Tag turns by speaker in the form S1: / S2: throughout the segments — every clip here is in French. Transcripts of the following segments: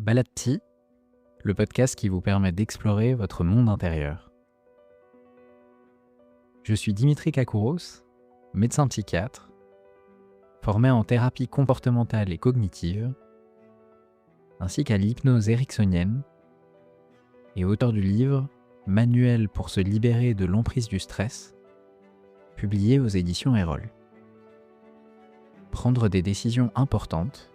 S1: Balade-T, le podcast qui vous permet d'explorer votre monde intérieur. Je suis Dimitri Kakouros, médecin psychiatre, formé en thérapie comportementale et cognitive, ainsi qu'à l'hypnose ericksonienne, et auteur du livre Manuel pour se libérer de l'emprise du stress, publié aux éditions Erol. Prendre des décisions importantes,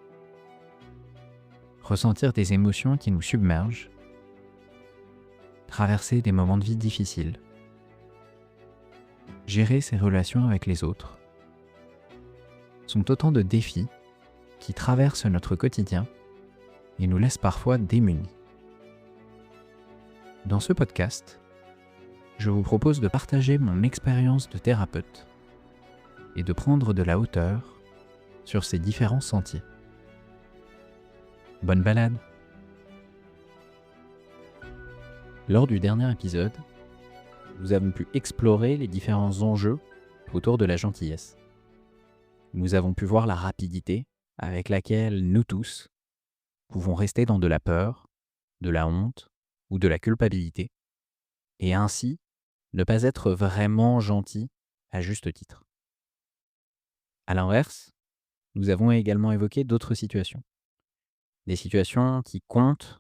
S1: ressentir des émotions qui nous submergent, traverser des moments de vie difficiles, gérer ses relations avec les autres, sont autant de défis qui traversent notre quotidien et nous laissent parfois démunis. Dans ce podcast, je vous propose de partager mon expérience de thérapeute et de prendre de la hauteur sur ces différents sentiers. Bonne balade! Lors du dernier épisode, nous avons pu explorer les différents enjeux autour de la gentillesse. Nous avons pu voir la rapidité avec laquelle nous tous pouvons rester dans de la peur, de la honte ou de la culpabilité, et ainsi ne pas être vraiment gentil à juste titre. À l'inverse, nous avons également évoqué d'autres situations. Des situations qui comptent,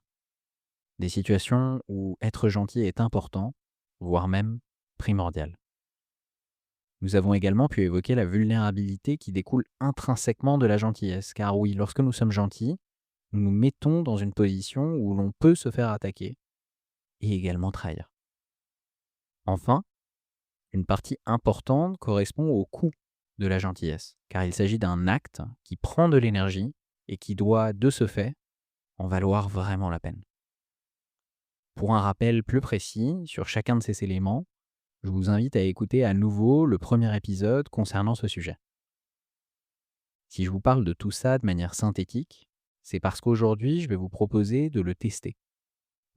S1: des situations où être gentil est important, voire même primordial. Nous avons également pu évoquer la vulnérabilité qui découle intrinsèquement de la gentillesse, car oui, lorsque nous sommes gentils, nous nous mettons dans une position où l'on peut se faire attaquer et également trahir. Enfin, une partie importante correspond au coût de la gentillesse, car il s'agit d'un acte qui prend de l'énergie et qui doit, de ce fait, en valoir vraiment la peine. Pour un rappel plus précis sur chacun de ces éléments, je vous invite à écouter à nouveau le premier épisode concernant ce sujet. Si je vous parle de tout ça de manière synthétique, c'est parce qu'aujourd'hui, je vais vous proposer de le tester,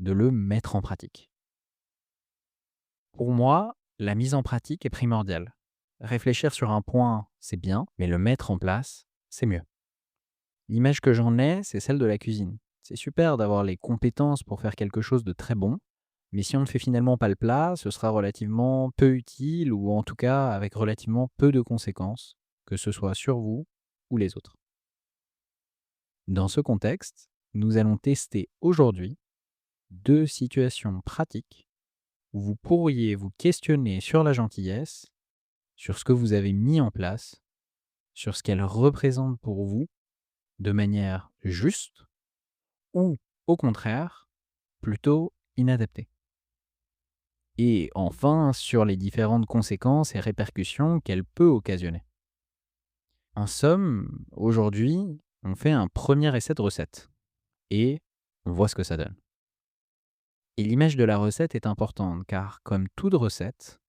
S1: de le mettre en pratique. Pour moi, la mise en pratique est primordiale. Réfléchir sur un point, c'est bien, mais le mettre en place, c'est mieux. L'image que j'en ai, c'est celle de la cuisine. C'est super d'avoir les compétences pour faire quelque chose de très bon, mais si on ne fait finalement pas le plat, ce sera relativement peu utile ou en tout cas avec relativement peu de conséquences, que ce soit sur vous ou les autres. Dans ce contexte, nous allons tester aujourd'hui 2 situations pratiques où vous pourriez vous questionner sur la gentillesse, sur ce que vous avez mis en place, sur ce qu'elle représente pour vous de manière juste ou, au contraire, plutôt inadaptée. Et enfin, sur les différentes conséquences et répercussions qu'elle peut occasionner. En somme, aujourd'hui, on fait un premier essai de recette et on voit ce que ça donne. Et l'image de la recette est importante car, comme toute recette,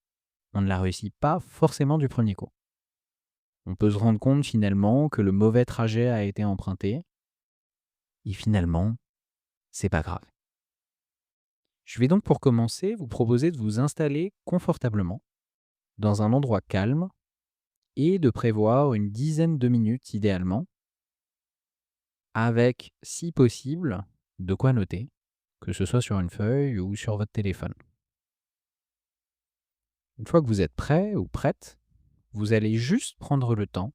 S1: on ne la réussit pas forcément du premier coup. On peut se rendre compte finalement que le mauvais trajet a été emprunté et finalement, c'est pas grave. Je vais donc pour commencer vous proposer de vous installer confortablement dans un endroit calme et de prévoir une dizaine de minutes idéalement avec, si possible, de quoi noter, que ce soit sur une feuille ou sur votre téléphone. Une fois que vous êtes prêt ou prête, vous allez juste prendre le temps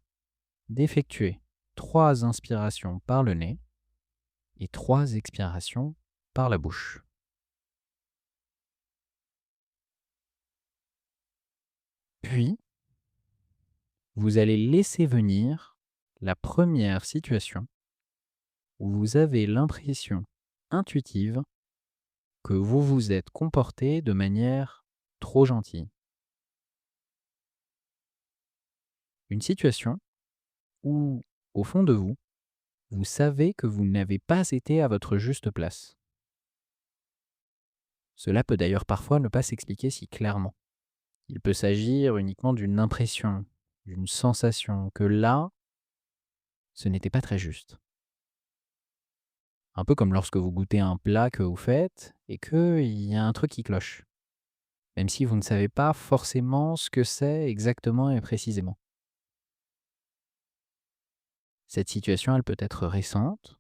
S1: d'effectuer 3 inspirations par le nez et 3 expirations par la bouche. Puis, vous allez laisser venir la première situation où vous avez l'impression intuitive que vous vous êtes comporté de manière trop gentille. Une situation où, au fond de vous, vous savez que vous n'avez pas été à votre juste place. Cela peut d'ailleurs parfois ne pas s'expliquer si clairement. Il peut s'agir uniquement d'une impression, d'une sensation que là, ce n'était pas très juste. Un peu comme lorsque vous goûtez un plat que vous faites et qu'il y a un truc qui cloche, même si vous ne savez pas forcément ce que c'est exactement et précisément. Cette situation, elle peut être récente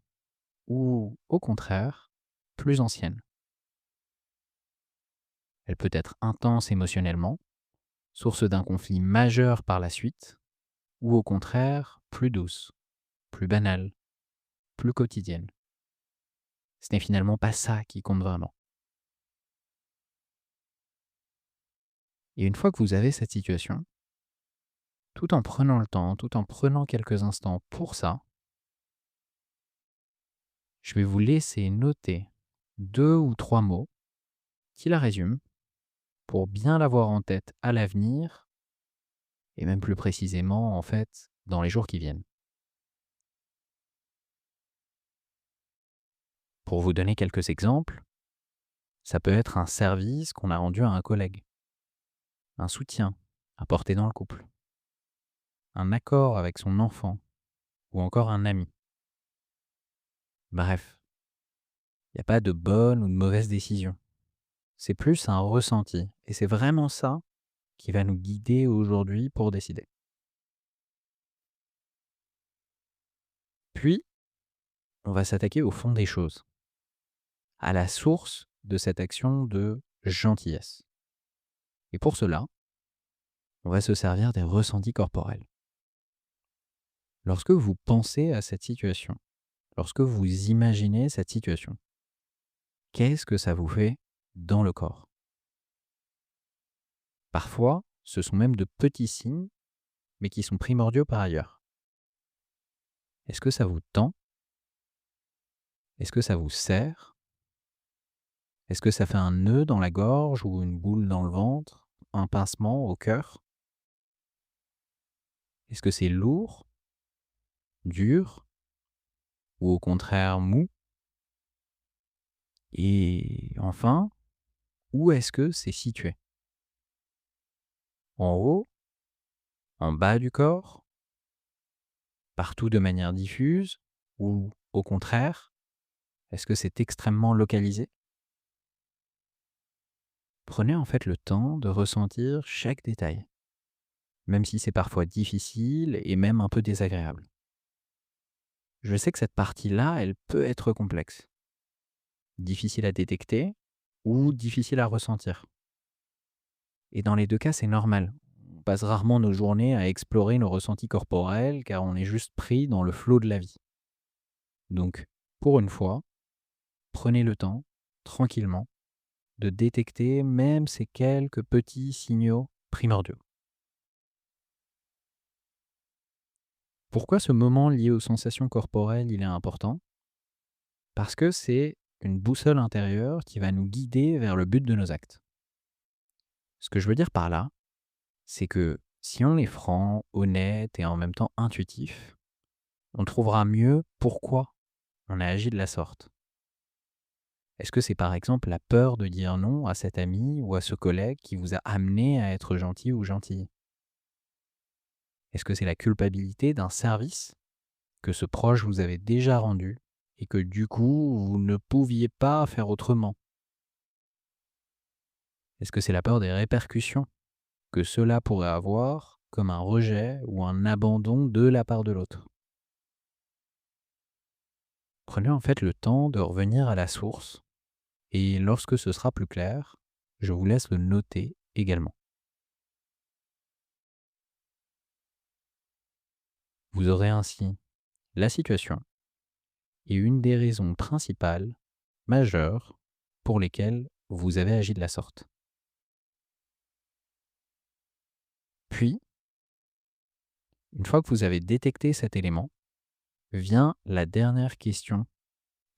S1: ou au contraire, plus ancienne. Elle peut être intense émotionnellement, source d'un conflit majeur par la suite, ou au contraire, plus douce, plus banale, plus quotidienne. Ce n'est finalement pas ça qui compte vraiment. Et une fois que vous avez cette situation, tout en prenant le temps, tout en prenant quelques instants pour ça, je vais vous laisser noter 2 ou 3 mots qui la résument pour bien l'avoir en tête à l'avenir et même plus précisément, en fait, dans les jours qui viennent. Pour vous donner quelques exemples, ça peut être un service qu'on a rendu à un collègue, un soutien apporté dans le couple, un accord avec son enfant ou encore un ami. Bref, il n'y a pas de bonne ou de mauvaise décision. C'est plus un ressenti et c'est vraiment ça qui va nous guider aujourd'hui pour décider. Puis, on va s'attaquer au fond des choses, à la source de cette action de gentillesse. Et pour cela, on va se servir des ressentis corporels. Lorsque vous pensez à cette situation, lorsque vous imaginez cette situation, qu'est-ce que ça vous fait dans le corps? Parfois, ce sont même de petits signes, mais qui sont primordiaux par ailleurs. Est-ce que ça vous tend? Est-ce que ça vous serre? Est-ce que ça fait un nœud dans la gorge ou une boule dans le ventre? Un pincement au cœur? Est-ce que c'est lourd, dur ou au contraire mou? Et enfin, où est-ce que c'est situé? En haut? En bas du corps? Partout de manière diffuse? Ou au contraire, est-ce que c'est extrêmement localisé? Prenez en fait le temps de ressentir chaque détail, même si c'est parfois difficile et même un peu désagréable. Je sais que cette partie-là, elle peut être complexe, difficile à détecter ou difficile à ressentir. Et dans les deux cas, c'est normal. On passe rarement nos journées à explorer nos ressentis corporels car on est juste pris dans le flot de la vie. Donc, pour une fois, prenez le temps, tranquillement, de détecter même ces quelques petits signaux primordiaux. Pourquoi ce moment lié aux sensations corporelles, il est important? Parce que c'est une boussole intérieure qui va nous guider vers le but de nos actes. Ce que je veux dire par là, c'est que si on est franc, honnête et en même temps intuitif, on trouvera mieux pourquoi on a agi de la sorte. Est-ce que c'est par exemple la peur de dire non à cet ami ou à ce collègue qui vous a amené à être gentil ou gentille? Est-ce que c'est la culpabilité d'un service que ce proche vous avait déjà rendu et que du coup, vous ne pouviez pas faire autrement? Est-ce que c'est la peur des répercussions que cela pourrait avoir, comme un rejet ou un abandon de la part de l'autre? Prenez en fait le temps de revenir à la source et lorsque ce sera plus clair, je vous laisse le noter également. Vous aurez ainsi la situation et une des raisons principales, majeures, pour lesquelles vous avez agi de la sorte. Puis, une fois que vous avez détecté cet élément, vient la dernière question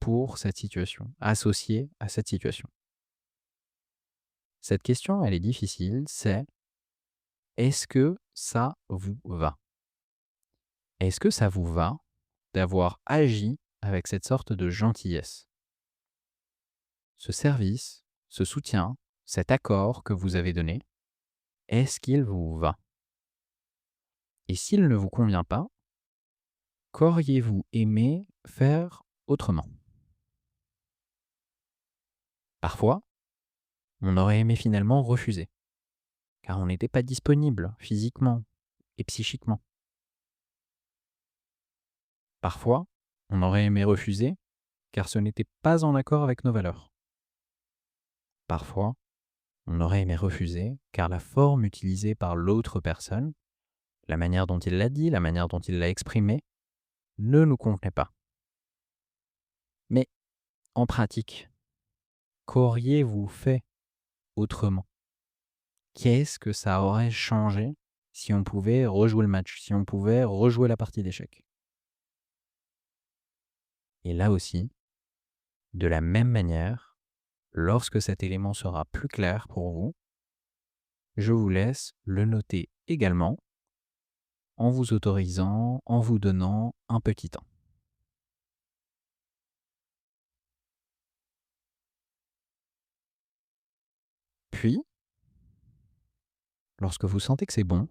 S1: pour cette situation, associée à cette situation. Cette question, elle est difficile, c'est: est-ce que ça vous va? Est-ce que ça vous va d'avoir agi avec cette sorte de gentillesse? Ce service, ce soutien, cet accord que vous avez donné, est-ce qu'il vous va? Et s'il ne vous convient pas, qu'auriez-vous aimé faire autrement? Parfois, on aurait aimé finalement refuser, car on n'était pas disponible physiquement et psychiquement. Parfois, on aurait aimé refuser car ce n'était pas en accord avec nos valeurs. Parfois, on aurait aimé refuser, car la forme utilisée par l'autre personne, la manière dont il l'a dit, la manière dont il l'a exprimé, ne nous convenait pas. Mais en pratique, qu'auriez-vous fait autrement? Qu'est-ce que ça aurait changé si on pouvait rejouer le match, si on pouvait rejouer la partie d'échecs? Et là aussi, de la même manière, lorsque cet élément sera plus clair pour vous, je vous laisse le noter également en vous autorisant, en vous donnant un petit temps. Puis, lorsque vous sentez que c'est bon,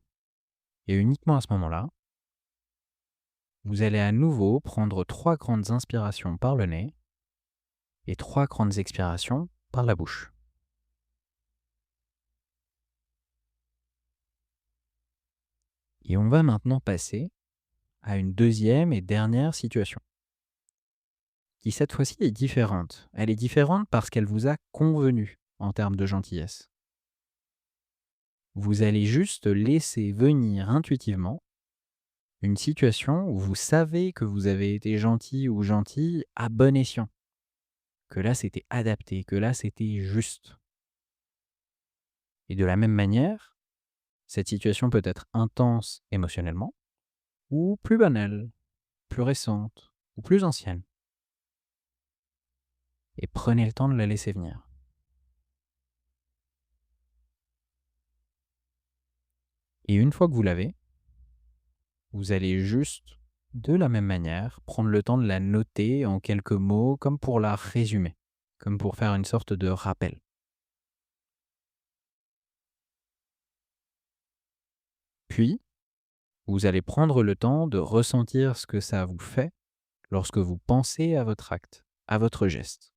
S1: et uniquement à ce moment-là, vous allez à nouveau prendre 3 grandes inspirations par le nez et 3 grandes expirations par la bouche. Et on va maintenant passer à une deuxième et dernière situation, qui cette fois-ci est différente. Elle est différente parce qu'elle vous a convenu en termes de gentillesse. Vous allez juste laisser venir intuitivement une situation où vous savez que vous avez été gentil ou gentille à bon escient, que là c'était adapté, que là c'était juste. Et de la même manière, cette situation peut être intense émotionnellement ou plus banale, plus récente ou plus ancienne. Et prenez le temps de la laisser venir. Et une fois que vous l'avez, vous allez juste, de la même manière, prendre le temps de la noter en quelques mots comme pour la résumer, comme pour faire une sorte de rappel. Puis, vous allez prendre le temps de ressentir ce que ça vous fait lorsque vous pensez à votre acte, à votre geste.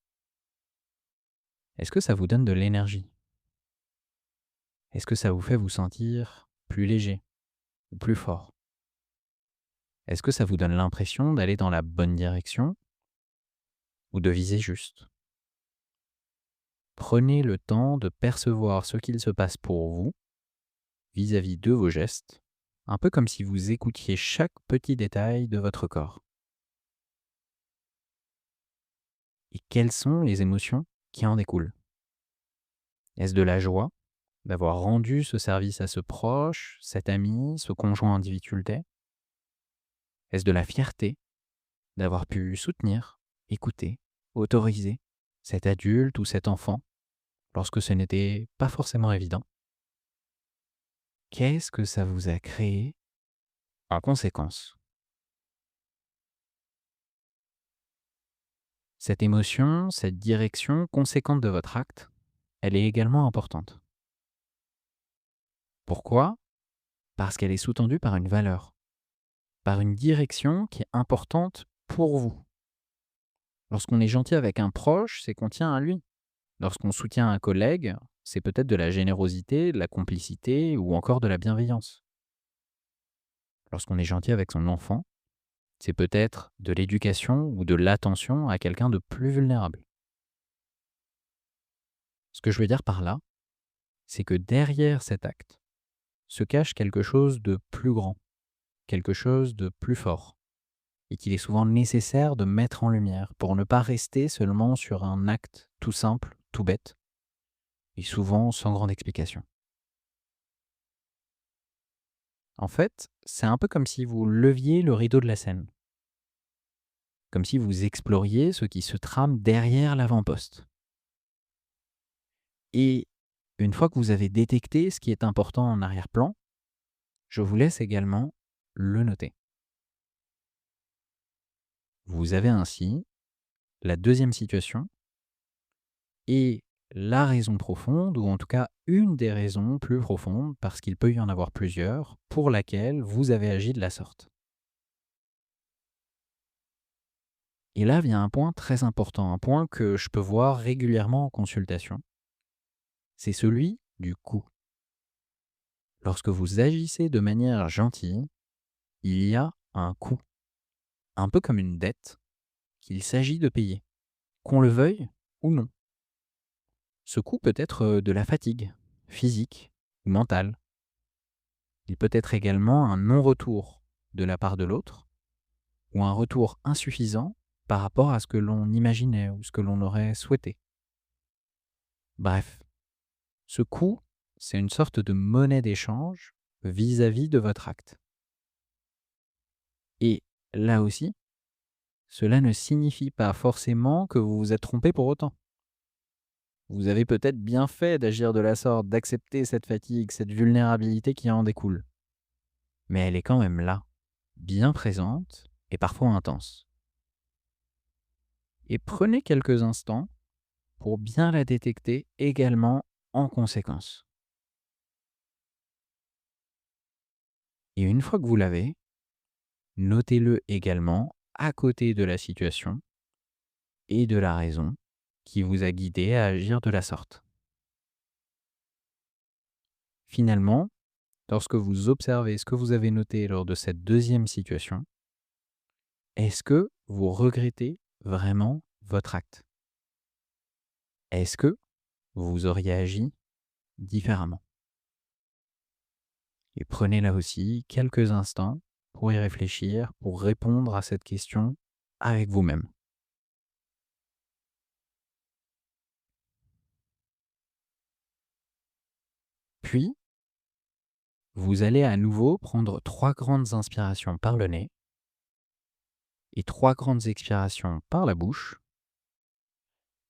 S1: Est-ce que ça vous donne de l'énergie? Est-ce que ça vous fait vous sentir plus léger ou plus fort? Est-ce que ça vous donne l'impression d'aller dans la bonne direction ou de viser juste? Prenez le temps de percevoir ce qu'il se passe pour vous vis-à-vis de vos gestes, un peu comme si vous écoutiez chaque petit détail de votre corps. Et quelles sont les émotions qui en découlent? Est-ce de la joie d'avoir rendu ce service à ce proche, cet ami, ce conjoint en difficulté? Est-ce de la fierté d'avoir pu soutenir, écouter, autoriser cet adulte ou cet enfant lorsque ce n'était pas forcément évident? Qu'est-ce que ça vous a créé en conséquence? Cette émotion, cette direction conséquente de votre acte, elle est également importante. Pourquoi? Parce qu'elle est sous-tendue par une valeur, par une direction qui est importante pour vous. Lorsqu'on est gentil avec un proche, c'est qu'on tient à lui. Lorsqu'on soutient un collègue, c'est peut-être de la générosité, de la complicité ou encore de la bienveillance. Lorsqu'on est gentil avec son enfant, c'est peut-être de l'éducation ou de l'attention à quelqu'un de plus vulnérable. Ce que je veux dire par là, c'est que derrière cet acte se cache quelque chose de plus grand, quelque chose de plus fort, et qu'il est souvent nécessaire de mettre en lumière pour ne pas rester seulement sur un acte tout simple, tout bête, et souvent sans grande explication. En fait, c'est un peu comme si vous leviez le rideau de la scène, comme si vous exploriez ce qui se trame derrière l'avant-poste. Et une fois que vous avez détecté ce qui est important en arrière-plan, je vous laisse également le noter. Vous avez ainsi la deuxième situation et la raison profonde, ou en tout cas une des raisons plus profondes, parce qu'il peut y en avoir plusieurs, pour laquelle vous avez agi de la sorte. Et là vient un point très important, un point que je peux voir régulièrement en consultation. C'est celui du coût. Lorsque vous agissez de manière gentille, il y a un coût, un peu comme une dette qu'il s'agit de payer. qu'on le veuille ou non. Ce coup peut être de la fatigue, physique ou mentale. Il peut être également un non-retour de la part de l'autre, ou un retour insuffisant par rapport à ce que l'on imaginait ou ce que l'on aurait souhaité. Bref, ce coût, c'est une sorte de monnaie d'échange vis-à-vis de votre acte. Et là aussi, cela ne signifie pas forcément que vous vous êtes trompé pour autant. Vous avez peut-être bien fait d'agir de la sorte, d'accepter cette fatigue, cette vulnérabilité qui en découle. Mais elle est quand même là, bien présente et parfois intense. Et prenez quelques instants pour bien la détecter également en conséquence. Et une fois que vous l'avez, notez-le également à côté de la situation et de la raison qui vous a guidé à agir de la sorte. Finalement, lorsque vous observez ce que vous avez noté lors de cette deuxième situation, est-ce que vous regrettez vraiment votre acte? Est-ce que vous auriez agi différemment? Et prenez là aussi quelques instants pour y réfléchir, pour répondre à cette question avec vous-même. Puis, vous allez à nouveau prendre 3 grandes inspirations par le nez et 3 grandes expirations par la bouche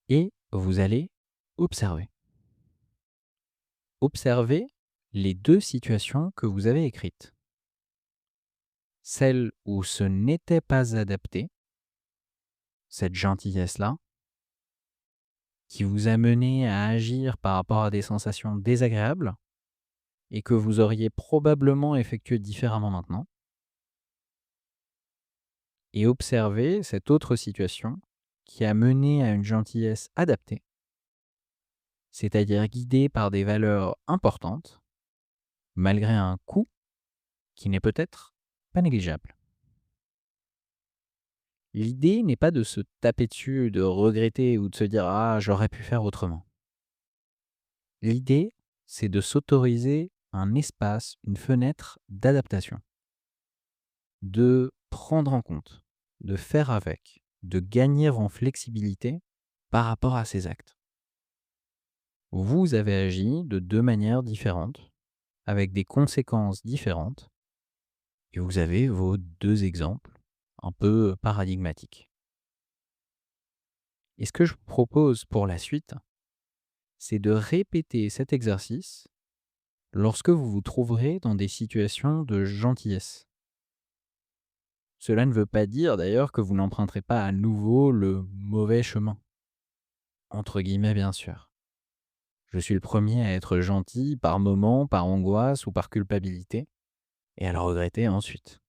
S1: et vous allez observer. Observez les 2 situations que vous avez écrites. Celle où ce n'était pas adapté, cette gentillesse-là, qui vous a mené à agir par rapport à des sensations désagréables et que vous auriez probablement effectué différemment maintenant. Et observez cette autre situation qui a mené à une gentillesse adaptée, c'est-à-dire guidée par des valeurs importantes, malgré un coût qui n'est peut-être pas négligeable. L'idée n'est pas de se taper dessus, de regretter ou de se dire «Ah, j'aurais pu faire autrement». L'idée, c'est de s'autoriser un espace, une fenêtre d'adaptation, de prendre en compte, de faire avec, de gagner en flexibilité par rapport à ces actes. Vous avez agi de 2 manières différentes, avec des conséquences différentes, et vous avez vos 2 exemples un peu paradigmatiques. Et ce que je vous propose pour la suite, c'est de répéter cet exercice lorsque vous vous trouverez dans des situations de gentillesse. Cela ne veut pas dire d'ailleurs que vous n'emprunterez pas à nouveau le «mauvais chemin», entre guillemets bien sûr. Je suis le premier à être gentil par moment, par angoisse ou par culpabilité, et à le regretter ensuite.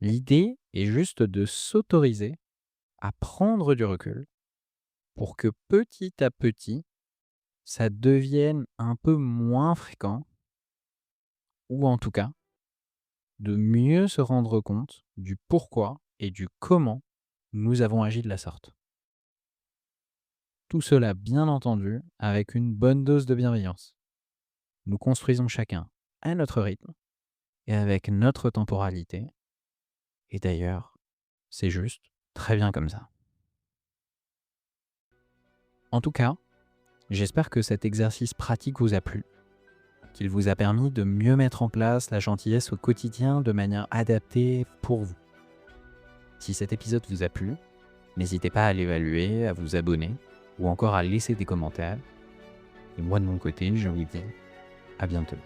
S1: L'idée est juste de s'autoriser à prendre du recul pour que petit à petit, ça devienne un peu moins fréquent, ou en tout cas, de mieux se rendre compte du pourquoi et du comment nous avons agi de la sorte. Tout cela, bien entendu, avec une bonne dose de bienveillance. Nous construisons chacun à notre rythme et avec notre temporalité. Et d'ailleurs, c'est juste très bien comme ça. En tout cas, j'espère que cet exercice pratique vous a plu, qu'il vous a permis de mieux mettre en place la gentillesse au quotidien de manière adaptée pour vous. Si cet épisode vous a plu, n'hésitez pas à l'évaluer, à vous abonner ou encore à laisser des commentaires. Et moi de mon côté, je vous dis à bientôt.